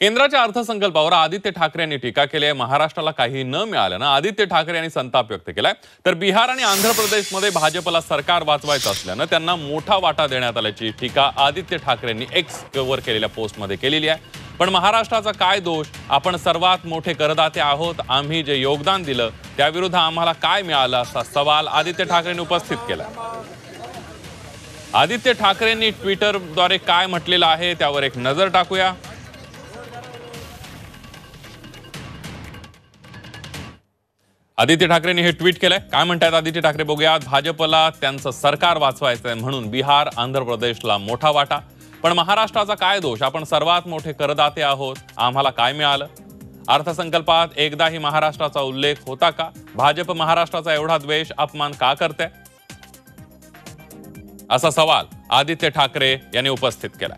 केंद्राच्या अर्थसंकल्पावर आदित्य ठाकरे यांनी टीका केली आहे। महाराष्ट्राला काही न मिळाल्यानं आदित्य ठाकरे यांनी संताप व्यक्त केलाय। तर बिहार आणि आंध्र प्रदेशमध्ये भाजपला सरकार वाचवायचं असल्यानं त्यांना मोठा वाटा देण्यात आल्याची टीका आदित्य ठाकरे यांनी एक्स वर केलेल्या पोस्टमध्ये केलेली आहे। पण महाराष्ट्राचा काय दोष? आपण सर्वात मोठे करदाते आहोत। आम्ही जे योगदान दिलं त्याविरुद्ध आम्हाला काय मिळालं असा सवाल आदित्य ठाकरेंनी उपस्थित केला। आदित्य ठाकरेंनी ट्विटरद्वारे काय म्हटलेलं आहे त्यावर एक नजर टाकूया। आदित्य ठाकरेंनी हे ट्विट केलंय। काय म्हणतात आदित्य ठाकरे बघूयात। भाजपला त्यांचं सरकार वाचवायचंय म्हणून बिहार आंध्र प्रदेशला मोठा वाटा, पण महाराष्ट्राचा काय दोष? आपण सर्वात मोठे करदाते आहोत। आम्हाला काय मिळालं? अर्थसंकल्पात एकदाही महाराष्ट्राचा उल्लेख होता का? भाजप महाराष्ट्राचा एवढा द्वेष अपमान का करते? असा सवाल आदित्य ठाकरे यांनी उपस्थित केला।